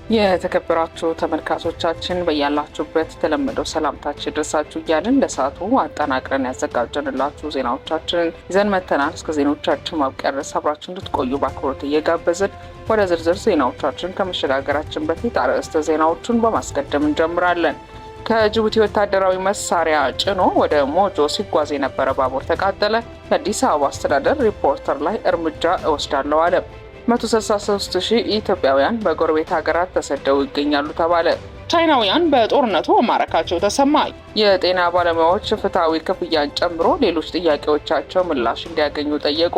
የተከበራችሁ ተመልካቾቻችን በያላችሁበት ተለመደው ሰላምታችን ድረሳችሁ እያልን ለሰዓቱ አጠናቅረን ያዘጋጀንላችሁ ዜናዎቻችንን ይዘን መተናል። እስከ ዜናዎቻችን ማብቂያ ድረስ አብራችሁ እንድትቆዩ በአክብሮት እየጋበዝን ወደ ዝርዝር ዜናዎቻችን ከመሸጋገራችን በፊት አርዕስተ ዜናዎቹን በማስቀደም እንጀምራለን። ከጅቡቲ ወታደራዊ መሳሪያ ጭኖ ወደ ሞጆ ሲጓዝ የነበረ ባቡር ተቃጠለ። የአዲስ አበባ አስተዳደር ሪፖርተር ላይ እርምጃ እወስዳለሁ አለ። 163,000 ኢትዮጵያውያን በጎረቤት ሀገራት ተሰደው ይገኛሉ ተባለ። ቻይናውያን በጦርነቱ መማረካቸው ተሰማ። የጤና ባለሙያዎች ፍትሐዊ ክፍያን ጨምሮ ሌሎች ጥያቄዎቻቸው ምላሽ እንዲያገኙ ጠየቁ።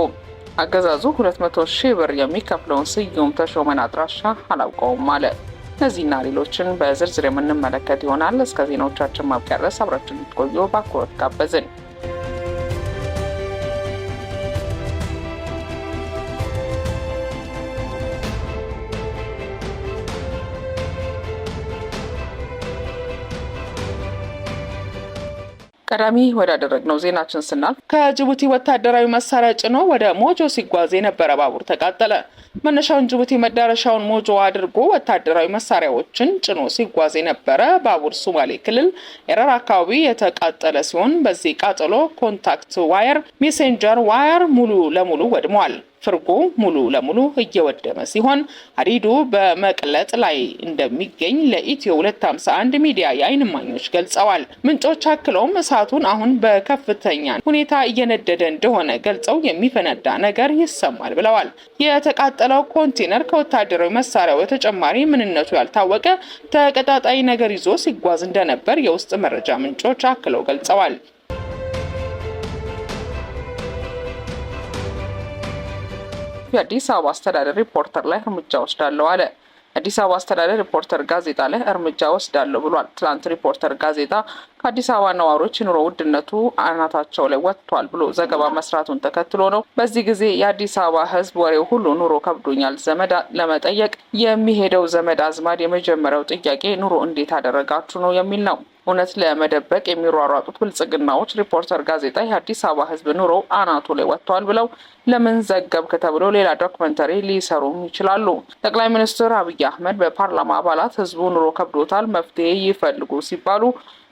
አገዛዙ 200,000 ብር የሚከፍለውን ስዩም ተሾመን አድራሻ አላውቀውም አለ። እነዚህና ሌሎችን በዝርዝር የምንመለከት ይሆናል። እስከ ዜናዎቻችን ማብቂያ ድረስ አብራችሁን እንድትቆዩ በአክብሮት ጋበዝን። ቀዳሚ ወዳደረግነው ዜናችን ስናልፍ ከጅቡቲ ወታደራዊ መሳሪያ ጭኖ ወደ ሞጆ ሲጓዝ የነበረ ባቡር ተቃጠለ። መነሻውን ጅቡቲ መዳረሻውን ሞጆ አድርጎ ወታደራዊ መሳሪያዎችን ጭኖ ሲጓዝ የነበረ ባቡር ሶማሌ ክልል ኤረር አካባቢ የተቃጠለ ሲሆን በዚህ ቃጠሎ ኮንታክት ዋየር፣ ሜሴንጀር ዋየር ሙሉ ለሙሉ ወድሟል። ፍርጎ ሙሉ ለሙሉ እየወደመ ሲሆን ሀዲዱ በመቅለጥ ላይ እንደሚገኝ ለኢትዮ 251 ሚዲያ የዓይን እማኞች ገልጸዋል። ምንጮች አክለውም እሳቱን አሁን በከፍተኛ ሁኔታ እየነደደ እንደሆነ ገልጸው የሚፈነዳ ነገር ይሰማል ብለዋል። የተቃጠለው ኮንቴነር ከወታደራዊ መሳሪያው በተጨማሪ ምንነቱ ያልታወቀ ተቀጣጣይ ነገር ይዞ ሲጓዝ እንደነበር የውስጥ መረጃ ምንጮች አክለው ገልጸዋል። የአዲስ አበባ አስተዳደር ሪፖርተር ላይ እርምጃ ወስዳለሁ አለ። አዲስ አበባ አስተዳደር ሪፖርተር ጋዜጣ ላይ እርምጃ ወስዳለሁ ብሏል። ትላንት ሪፖርተር ጋዜጣ ከአዲስ አበባ ነዋሪዎች የኑሮ ውድነቱ አናታቸው ላይ ወጥቷል ብሎ ዘገባ መስራቱን ተከትሎ ነው። በዚህ ጊዜ የአዲስ አበባ ሕዝብ ወሬው ሁሉ ኑሮ ከብዶኛል ዘመድ ለመጠየቅ የሚሄደው ዘመድ አዝማድ የመጀመሪያው ጥያቄ ኑሮ እንዴት አደረጋችሁ ነው የሚል ነው። እውነት ለመደበቅ የሚሯሯጡት ብልጽግናዎች ሪፖርተር ጋዜጣ የአዲስ አበባ ሕዝብ ኑሮ አናቱ ላይ ወጥቷል ብለው ለምን ዘገብክ ተብሎ ሌላ ዶክመንተሪ ሊሰሩም ይችላሉ። ጠቅላይ ሚኒስትር አብይ አህመድ በፓርላማ አባላት ሕዝቡ ኑሮ ከብዶታል መፍትሄ ይፈልጉ ሲባሉ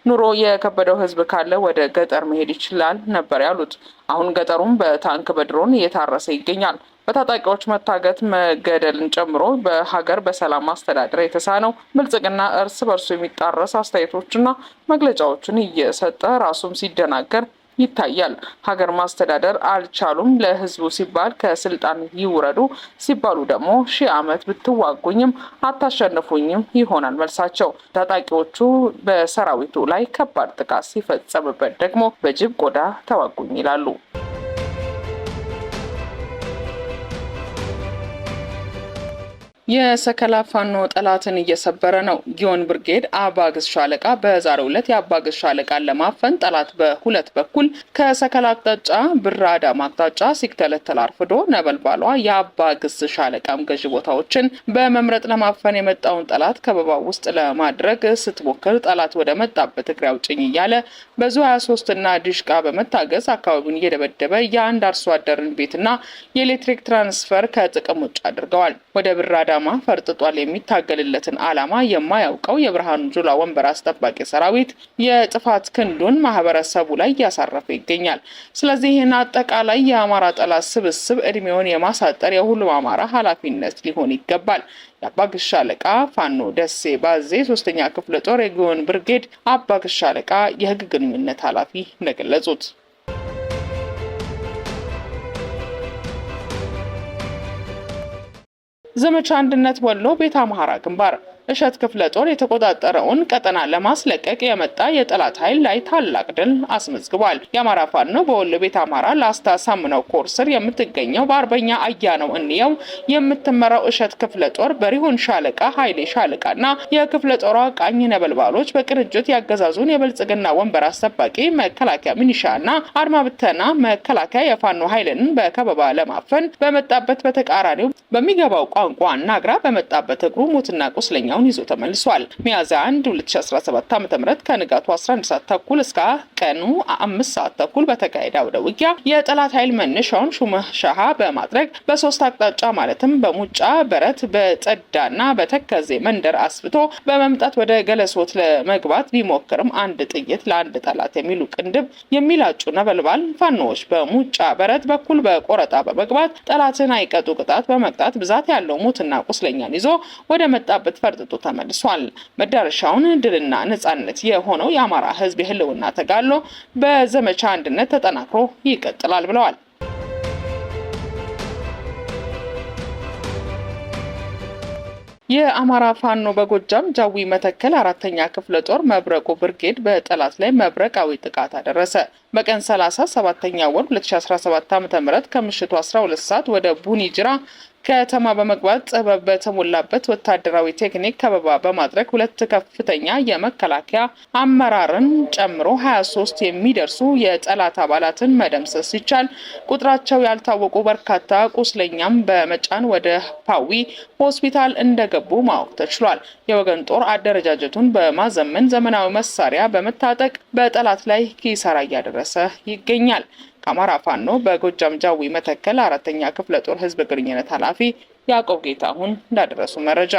ኑሮ የከበደው ሕዝብ ካለ ወደ ገጠር መሄድ ይችላል ነበር ያሉት። አሁን ገጠሩም በታንክ በድሮን እየታረሰ ይገኛል። በታጣቂዎች መታገት መገደልን ጨምሮ በሀገር በሰላም ማስተዳደር የተሳነው ብልጽግና እርስ በርሱ የሚጣረስ አስተያየቶችና መግለጫዎችን እየሰጠ ራሱም ሲደናገር ይታያል። ሀገር ማስተዳደር አልቻሉም፣ ለህዝቡ ሲባል ከስልጣን ይውረዱ ሲባሉ ደግሞ 1000 ዓመት ብትዋጉኝም አታሸንፉኝም ይሆናል መልሳቸው። ታጣቂዎቹ በሰራዊቱ ላይ ከባድ ጥቃት ሲፈጸምበት ደግሞ በጅብ ቆዳ ተዋጉኝ ይላሉ። የሰከላ ፋኖ ጠላትን እየሰበረ ነው። ጊዮን ብርጌድ አባግስ ሻለቃ በዛሬው ዕለት የአባግስ ሻለቃን ለማፈን ጠላት በሁለት በኩል ከሰከላ አቅጣጫ ብር አዳማ አቅጣጫ ሲተለተል አርፍዶ ነበልባሏ የአባግስ ሻለቃም ገዥ ቦታዎችን በመምረጥ ለማፈን የመጣውን ጠላት ከበባ ውስጥ ለማድረግ ስትሞክር ጠላት ወደ መጣበት እግሬ አውጭኝ እያለ በዙ 23 እና ዲሽቃ በመታገዝ አካባቢውን እየደበደበ የአንድ አርሶ አደርን ቤትና የኤሌክትሪክ ትራንስፈር ከጥቅም ውጭ አድርገዋል። ወደ ብር አዳማ ፈርጥጧል የሚታገልለትን ዓላማ የማያውቀው የብርሃኑ ጁላ ወንበር አስጠባቂ ሰራዊት የጥፋት ክንዱን ማህበረሰቡ ላይ እያሳረፈ ይገኛል። ስለዚህ ይህን አጠቃላይ የአማራ ጠላት ስብስብ እድሜውን የማሳጠር የሁሉም አማራ ኃላፊነት ሊሆን ይገባል። የአባግስ ሻለቃ ፋኖ ደሴ ባዜ 3ኛ ክፍለ ጦር የጊዮን ብርጌድ አባግስ ሻለቃ የህግ ግንኙነት ኃላፊ እንደገለጹት ዘመቻ አንድነት ወሎ ቤተ አምሐራ ግንባር እሸት ክፍለ ጦር የተቆጣጠረውን ቀጠና ለማስለቀቅ የመጣ የጠላት ኃይል ላይ ታላቅ ድል አስመዝግቧል። የአማራ ፋኖ በወሎ ቤተ አምሐራ ላስታ ሳምነው ኮር ስር የምትገኘው በአርበኛ አያነው እንየው የምትመራው እሸት ክፍለ ጦር በሪሆን ሻለቃ ኃይሌ ሻለቃና የክፍለ ጦሯ ቃኝ ነበልባሎች በቅንጅት ያገዛዙን የብልጽግና ወንበር አስጠባቂ መከላከያ ሚኒሻና አድማ ብተና መከላከያ የፋኖ ኃይልን በከበባ ለማፈን በመጣበት በተቃራኒው በሚገባው ቋንቋ አናግራ በመጣበት እግሩ ሙትና ቁስለኛው ቁስለኛውን ይዞ ተመልሷል። ሚያዝያ 1 2017 ዓ.ም ከንጋቱ 11 ሰዓት ተኩል እስከ ቀኑ 5 ሰዓት ተኩል በተካሄደ አውደ ውጊያ የጠላት ኃይል መነሻውን ሹመሻሃ በማድረግ በሶስት አቅጣጫ ማለትም በሙጫ በረት፣ በጸዳና በተከዜ መንደር አስፍቶ በመምጣት ወደ ገለሶት ለመግባት ቢሞክርም አንድ ጥይት ለአንድ ጠላት የሚሉ ቅንድብ የሚላጩ ነበልባል ፋኖዎች በሙጫ በረት በኩል በቆረጣ በመግባት ጠላትን አይቀጡ ቅጣት በመቅጣት ብዛት ያለው ሙትና ቁስለኛን ይዞ ወደ መጣበት ፈርጥጦ ተመልሷል። መዳረሻውን ድልና ነጻነት የሆነው የአማራ ሕዝብ የህልውና ተጋድሎ በዘመቻ አንድነት ተጠናክሮ ይቀጥላል ብለዋል። የአማራ ፋኖ በጎጃም ጃዊ መተከል 4ኛ ክፍለ ጦር መብረቁ ብርጌድ በጠላት ላይ መብረቃዊ ጥቃት አደረሰ። በቀን 37ኛ ወር 2017 ዓ.ም ከምሽቱ 12 ሰዓት ወደ ቡኒጅራ ከተማ በመግባት ጥበብ በተሞላበት ወታደራዊ ቴክኒክ ከበባ በማድረግ ሁለት ከፍተኛ የመከላከያ አመራርን ጨምሮ 23 የሚደርሱ የጠላት አባላትን መደምሰስ ሲቻል ቁጥራቸው ያልታወቁ በርካታ ቁስለኛም በመጫን ወደ ፓዊ ሆስፒታል እንደገቡ ማወቅ ተችሏል። የወገን ጦር አደረጃጀቱን በማዘመን ዘመናዊ መሳሪያ በመታጠቅ በጠላት ላይ ኪሳራ እያደረሰ ይገኛል። ከአማራ ፋኖ በጎጃም ጃዊ መተከል 4ኛ ክፍለ ጦር ህዝብ ግንኙነት ኃላፊ ያዕቆብ ጌታሁን እንዳደረሱ መረጃ።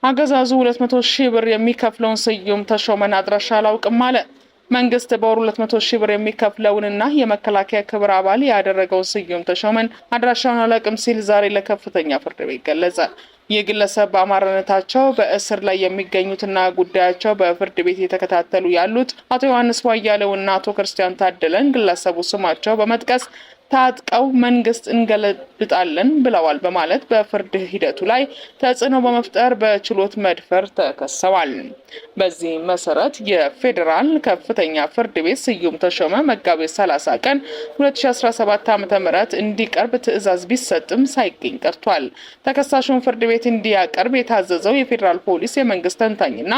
አገዛዙ 200,000 ብር የሚከፍለውን ስዩም ተሾመን አድራሻ አላውቅም አለ። መንግስት በወር 200,000 ብር የሚከፍለውንና የመከላከያ ክብር አባል ያደረገውን ስዩም ተሾመን አድራሻውን አላውቅም ሲል ዛሬ ለከፍተኛ ፍርድ ቤት ገለጸ። ይህ ግለሰብ በአማራነታቸው በእስር ላይ የሚገኙትና ጉዳያቸው በፍርድ ቤት የተከታተሉ ያሉት አቶ ዮሐንስ ቧያለውና አቶ ክርስቲያን ታደለን ግለሰቡ ስማቸው በመጥቀስ ታጥቀው መንግስት እንገለብጣለን ብለዋል በማለት በፍርድ ሂደቱ ላይ ተጽዕኖ በመፍጠር በችሎት መድፈር ተከሰዋል። በዚህ መሰረት የፌዴራል ከፍተኛ ፍርድ ቤት ስዩም ተሾመ መጋቢት 30 ቀን 2017 ዓ.ም እንዲቀርብ ትዕዛዝ ቢሰጥም ሳይገኝ ቀርቷል። ተከሳሹን ፍርድ ቤት እንዲያቀርብ የታዘዘው የፌዴራል ፖሊስ የመንግስት ተንታኝና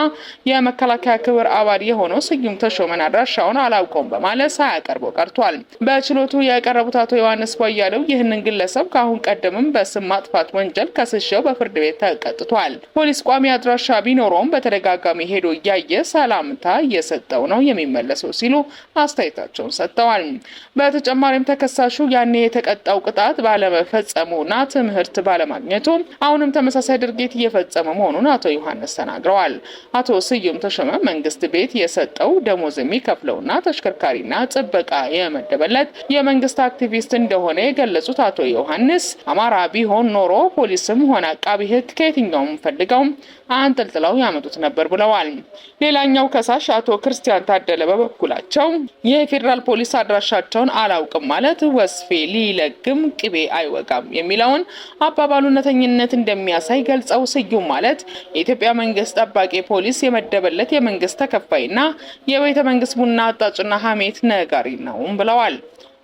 የመከላከያ ክብር አባል የሆነው ስዩም ተሾመን አድራሻውን አላውቀውም በማለት ሳያቀርበው ቀርቷል። በችሎቱ የቀረቡት አቶ ዮሐንስ ቧያለው ይህንን ግለሰብ ከአሁን ቀደምም በስም ማጥፋት ወንጀል ከስሸው በፍርድ ቤት ተቀጥቷል። ፖሊስ ቋሚ አድራሻ ቢኖረውም በተደጋጋሚ ሄዶ እያየ ሰላምታ እየሰጠው ነው የሚመለሰው ሲሉ አስተያየታቸውን ሰጥተዋል። በተጨማሪም ተከሳሹ ያኔ የተቀጣው ቅጣት ባለመፈጸሙና ትምህርት ባለማግኘቱ አሁንም ተመሳሳይ ድርጊት እየፈጸመ መሆኑን አቶ ዮሐንስ ተናግረዋል። አቶ ስዩም ተሾመ መንግስት ቤት የሰጠው ደሞዝ የሚከፍለውና ተሽከርካሪና ጥበቃ የመደበለት የመንግስት አክቲቪስት እንደሆነ የገለጹት አቶ ዮሐንስ አማራ ቢሆን ኖሮ ፖሊስም ሆነ አቃቢ ሕግ ከየትኛውም ፈልገው አንጠልጥለው ያመጡት ነበር ብለዋል። ሌላኛው ከሳሽ አቶ ክርስቲያን ታደለ በበኩላቸው የፌዴራል ፖሊስ አድራሻቸውን አላውቅም ማለት ወስፌ ሊለግም ቅቤ አይወጋም የሚለውን አባባሉነተኝነት እንደሚያሳይ ገልጸው ስዩም ማለት የኢትዮጵያ መንግስት ጠባቂ ፖሊስ የመደበለት የመንግስት ተከፋይና የቤተ መንግስት ቡና አጣጭና ሀሜት ነጋሪ ነው ብለዋል።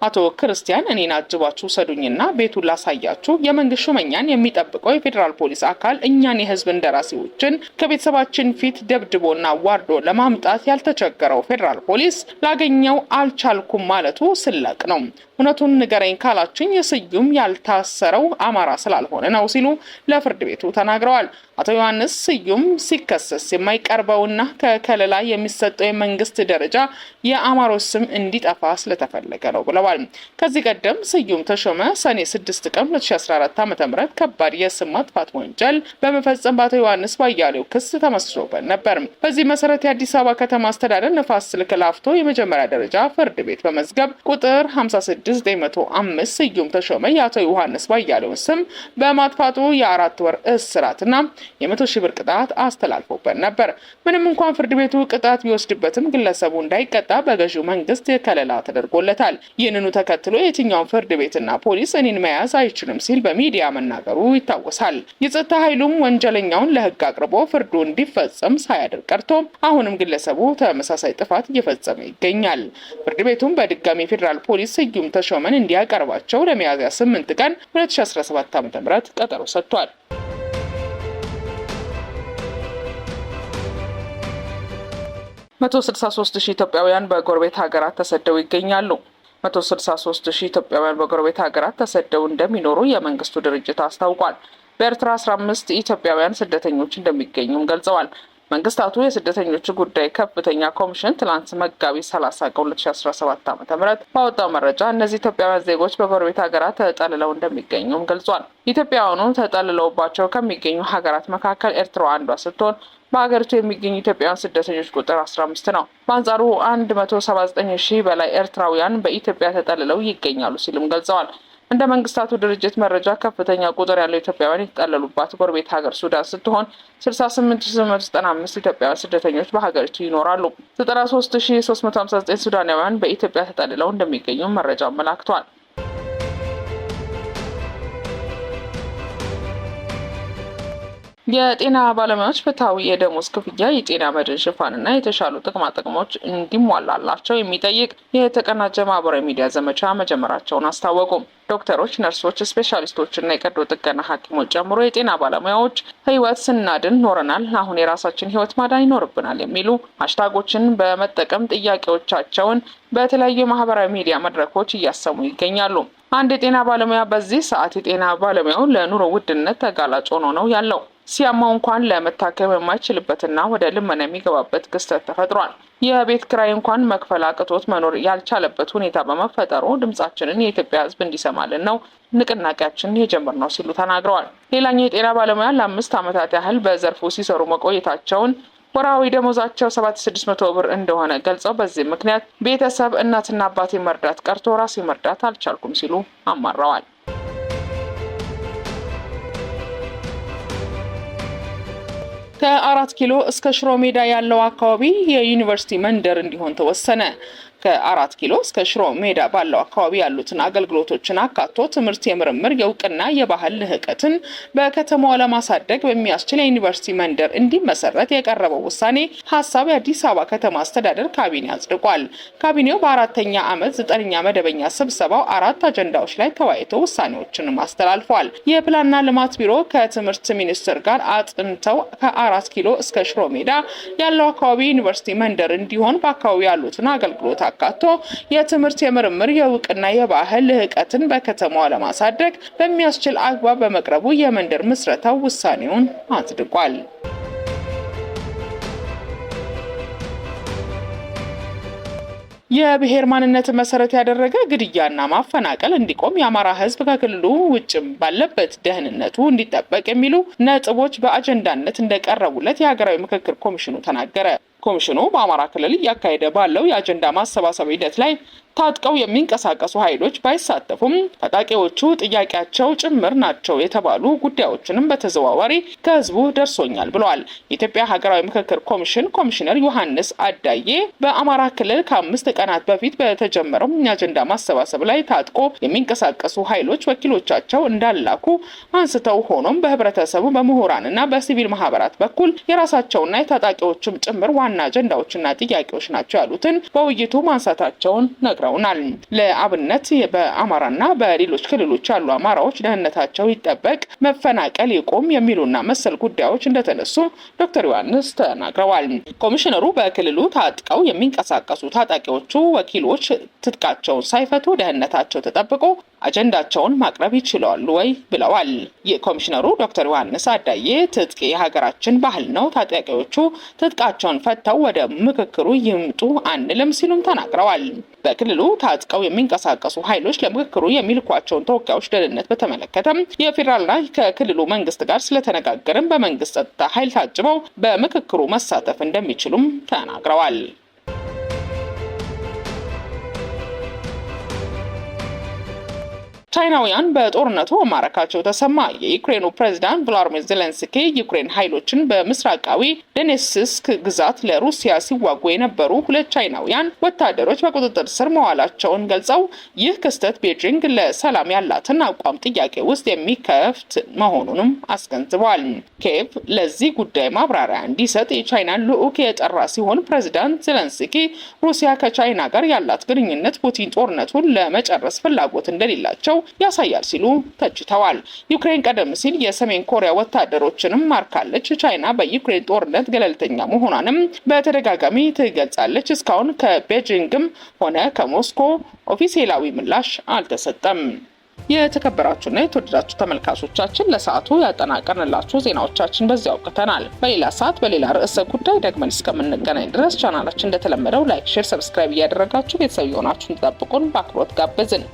አቶ ክርስቲያን እኔን አጅባችሁ ሰዱኝና ቤቱን ላሳያችሁ። የመንግስት ሹመኛን የሚጠብቀው የፌዴራል ፖሊስ አካል እኛን የህዝብ እንደራሴዎችን ከቤተሰባችን ፊት ደብድቦና ዋርዶ ለማምጣት ያልተቸገረው ፌዴራል ፖሊስ ላገኘው አልቻልኩም ማለቱ ስላቅ ነው። እውነቱን ንገረኝ ካላችኝ ስዩም ያልታሰረው አማራ ስላልሆነ ነው ሲሉ ለፍርድ ቤቱ ተናግረዋል። አቶ ዮሐንስ ስዩም ሲከሰስ የማይቀርበውና ከከለላ የሚሰጠው የመንግስት ደረጃ የአማሮች ስም እንዲጠፋ ስለተፈለገ ነው ብለዋል። ከዚህ ቀደም ስዩም ተሾመ ሰኔ 6 ቀን 2014 ዓ.ም ከባድ የስም ማጥፋት ወንጀል በመፈጸም በአቶ ዮሐንስ ቧያለው ክስ ተመስርቶበት ነበር። በዚህ መሰረት የአዲስ አበባ ከተማ አስተዳደር ንፋስ ስልክ ላፍቶ የመጀመሪያ ደረጃ ፍርድ ቤት በመዝገብ ቁጥር 56905 ስዩም ተሾመ የአቶ ዮሐንስ ቧያለውን ስም በማጥፋቱ የ4 ወር እስራትና የ100,000 ብር ቅጣት አስተላልፎበት ነበር። ምንም እንኳን ፍርድ ቤቱ ቅጣት ቢወስድበትም ግለሰቡ እንዳይቀጣ በገዢው መንግስት ከለላ ተደርጎለታል። ይህንኑ ተከትሎ የትኛውን ፍርድ ቤትና ፖሊስ እኔን መያዝ አይችልም ሲል በሚዲያ መናገሩ ይታወሳል። የጸጥታ ኃይሉም ወንጀለኛውን ለህግ አቅርቦ ፍርዱ እንዲፈጸም ሳያደርግ ቀርቶ አሁንም ግለሰቡ ተመሳሳይ ጥፋት እየፈጸመ ይገኛል። ፍርድ ቤቱም በድጋሚ ፌዴራል ፖሊስ ስዩም ተሾመን እንዲያቀርባቸው ለሚያዝያ 8 ቀን 2017 ዓ.ም ቀጠሮ ሰጥቷል። 163,000 ኢትዮጵያውያን በጎረቤት ሀገራት ተሰደው ይገኛሉ። 163,000 ኢትዮጵያውያን በጎረቤት ሀገራት ተሰደው እንደሚኖሩ የመንግስቱ ድርጅት አስታውቋል። በኤርትራ 15 ኢትዮጵያውያን ስደተኞች እንደሚገኙም ገልጸዋል። መንግስታቱ የስደተኞች ጉዳይ ከፍተኛ ኮሚሽን ትላንት መጋቢት 30 ቀን 2017 ዓ.ም ባወጣው መረጃ እነዚህ ኢትዮጵያውያን ዜጎች በጎረቤት ሀገራት ተጠልለው እንደሚገኙም ገልጿል። ኢትዮጵያውያኑ ተጠልለውባቸው ከሚገኙ ሀገራት መካከል ኤርትራ አንዷ ስትሆን በሀገሪቱ የሚገኙ ኢትዮጵያውያን ስደተኞች ቁጥር 15 ነው። በአንጻሩ 179,000 በላይ ኤርትራውያን በኢትዮጵያ ተጠልለው ይገኛሉ ሲሉም ገልጸዋል። እንደ መንግስታቱ ድርጅት መረጃ ከፍተኛ ቁጥር ያለው ኢትዮጵያውያን የተጠለሉባት ጎረቤት ሀገር ሱዳን ስትሆን 68,895 ኢትዮጵያውያን ስደተኞች በሀገሪቱ ይኖራሉ። 93,359 ሱዳናውያን በኢትዮጵያ ተጠልለው እንደሚገኙ መረጃው አመላክቷል። የጤና ባለሙያዎች ፍትሐዊ የደሞዝ ክፍያ፣ የጤና መድን ሽፋንና የተሻሉ ጥቅማ ጥቅሞች እንዲሟላላቸው የሚጠይቅ የተቀናጀ ማህበራዊ ሚዲያ ዘመቻ መጀመራቸውን አስታወቁ። ዶክተሮች፣ ነርሶች፣ ስፔሻሊስቶችና የቀዶ ጥገና ሐኪሞች ጨምሮ የጤና ባለሙያዎች ህይወት ስናድን ኖረናል፣ አሁን የራሳችን ህይወት ማዳን ይኖርብናል የሚሉ ሃሽታጎችን በመጠቀም ጥያቄዎቻቸውን በተለያዩ ማህበራዊ ሚዲያ መድረኮች እያሰሙ ይገኛሉ። አንድ የጤና ባለሙያ በዚህ ሰዓት የጤና ባለሙያው ለኑሮ ውድነት ተጋላጭ ሆኖ ነው ያለው። ሲያማው እንኳን ለመታከም የማይችልበትና ወደ ልመና የሚገባበት ክስተት ተፈጥሯል። የቤት ኪራይ እንኳን መክፈል አቅቶት መኖር ያልቻለበት ሁኔታ በመፈጠሩ ድምጻችንን የኢትዮጵያ ህዝብ እንዲሰማልን ነው ንቅናቄያችን የጀመርነው ሲሉ ተናግረዋል። ሌላኛው የጤና ባለሙያ ለ5 ዓመታት ያህል በዘርፉ ሲሰሩ መቆየታቸውን ወርሃዊ ደሞዛቸው 7600 ብር እንደሆነ ገልጸው በዚህ ምክንያት ቤተሰብ እናትና አባቴ መርዳት ቀርቶ ራሴ መርዳት አልቻልኩም ሲሉ አማረዋል። ከ4 ኪሎ እስከ ሽሮ ሜዳ ያለው አካባቢ የዩኒቨርሲቲ መንደር እንዲሆን ተወሰነ። ከ4 ኪሎ እስከ ሽሮ ሜዳ ባለው አካባቢ ያሉትን አገልግሎቶችን አካቶ ትምህርት፣ የምርምር፣ የእውቅና፣ የባህል ልህቀትን በከተማዋ ለማሳደግ በሚያስችል የዩኒቨርሲቲ መንደር እንዲመሰረት የቀረበው ውሳኔ ሀሳብ የአዲስ አበባ ከተማ አስተዳደር ካቢኔ አጽድቋል። ካቢኔው በ4ኛ ዓመት 9ኛ መደበኛ ስብሰባው 4 አጀንዳዎች ላይ ተወያይቶ ውሳኔዎችንም አስተላልፏል። የፕላንና ልማት ቢሮ ከትምህርት ሚኒስቴር ጋር አጥንተው ከ4 ኪሎ እስከ ሽሮ ሜዳ ያለው አካባቢ ዩኒቨርሲቲ መንደር እንዲሆን በአካባቢው ያሉትን አገልግሎት አካቶ የትምህርት፣ የምርምር፣ የእውቅና፣ የባህል ልህቀትን በከተማዋ ለማሳደግ በሚያስችል አግባብ በመቅረቡ የመንደር ምስረታው ውሳኔውን አጽድቋል። የብሔር ማንነትን መሰረት ያደረገ ግድያና ማፈናቀል እንዲቆም የአማራ ሕዝብ ከክልሉ ውጭም ባለበት ደህንነቱ እንዲጠበቅ የሚሉ ነጥቦች በአጀንዳነት እንደቀረቡለት የሀገራዊ ምክክር ኮሚሽኑ ተናገረ። ኮሚሽኑ በአማራ ክልል እያካሄደ ባለው የአጀንዳ ማሰባሰብ ሂደት ላይ ታጥቀው የሚንቀሳቀሱ ኃይሎች ባይሳተፉም ታጣቂዎቹ ጥያቄያቸው ጭምር ናቸው የተባሉ ጉዳዮችንም በተዘዋዋሪ ከህዝቡ ደርሶኛል ብለዋል። የኢትዮጵያ ሀገራዊ ምክክር ኮሚሽን ኮሚሽነር ዮሐንስ አዳዬ በአማራ ክልል ከ5 ቀናት በፊት በተጀመረው የአጀንዳ ማሰባሰብ ላይ ታጥቆ የሚንቀሳቀሱ ኃይሎች ወኪሎቻቸው እንዳላኩ አንስተው ሆኖም በህብረተሰቡ በምሁራንና በሲቪል ማህበራት በኩል የራሳቸውና የታጣቂዎችም ጭምር ዋና አጀንዳዎችና ጥያቄዎች ናቸው ያሉትን በውይይቱ ማንሳታቸውን ነግረውናል። ለአብነት በአማራና በሌሎች ክልሎች ያሉ አማራዎች ደህንነታቸው ይጠበቅ፣ መፈናቀል ይቆም የሚሉና መሰል ጉዳዮች እንደተነሱ ዶክተር ዮሐንስ ተናግረዋል። ኮሚሽነሩ በክልሉ ታጥቀው የሚንቀሳቀሱ ታጣቂዎቹ ወኪሎች ትጥቃቸውን ሳይፈቱ ደህንነታቸው ተጠብቆ አጀንዳቸውን ማቅረብ ይችላሉ ወይ ብለዋል። የኮሚሽነሩ ዶክተር ዮሐንስ አዳዬ ትጥቅ የሀገራችን ባህል ነው፣ ታጣቂዎቹ ትጥቃቸውን ፈተው ወደ ምክክሩ ይምጡ አንልም ሲሉም ተናግረዋል። በክልሉ ታጥቀው የሚንቀሳቀሱ ኃይሎች ለምክክሩ የሚልኳቸውን ተወካዮች ደህንነት በተመለከተም የፌዴራልና ከክልሉ መንግስት ጋር ስለተነጋገርን በመንግስት ጸጥታ ኃይል ታጅበው በምክክሩ መሳተፍ እንደሚችሉም ተናግረዋል። ቻይናውያን በጦርነቱ መማረካቸው ተሰማ። የዩክሬኑ ፕሬዝዳንት ቮሎዲሚር ዜሌንስኪ ዩክሬን ኃይሎችን በምስራቃዊ ዶኔትስክ ግዛት ለሩሲያ ሲዋጉ የነበሩ 2 ቻይናውያን ወታደሮች በቁጥጥር ስር መዋላቸውን ገልጸው ይህ ክስተት ቤጂንግ ለሰላም ያላትን አቋም ጥያቄ ውስጥ የሚከፍት መሆኑንም አስገንዝበዋል። ኪየቭ ለዚህ ጉዳይ ማብራሪያ እንዲሰጥ የቻይናን ልዑክ የጠራ ሲሆን ፕሬዝዳንት ዜሌንስኪ ሩሲያ ከቻይና ጋር ያላት ግንኙነት ፑቲን ጦርነቱን ለመጨረስ ፍላጎት እንደሌላቸው ያሳያል ሲሉ ተችተዋል። ዩክሬን ቀደም ሲል የሰሜን ኮሪያ ወታደሮችንም ማርካለች። ቻይና በዩክሬን ጦርነት ገለልተኛ መሆኗንም በተደጋጋሚ ትገልጻለች። እስካሁን ከቤጂንግም ሆነ ከሞስኮ ኦፊሴላዊ ምላሽ አልተሰጠም። የተከበራችሁና የተወደዳችሁ ተመልካቾቻችን ለሰዓቱ ያጠናቀርንላችሁ ዜናዎቻችን በዚያው አብቅተናል። በሌላ ሰዓት በሌላ ርዕሰ ጉዳይ ደግመን እስከምንገናኝ ድረስ ቻናላችን እንደተለመደው ላይክ፣ ሼር፣ ሰብስክራይብ እያደረጋችሁ ቤተሰብ የሆናችሁን ተጠብቁን በአክብሮት ጋበዝን።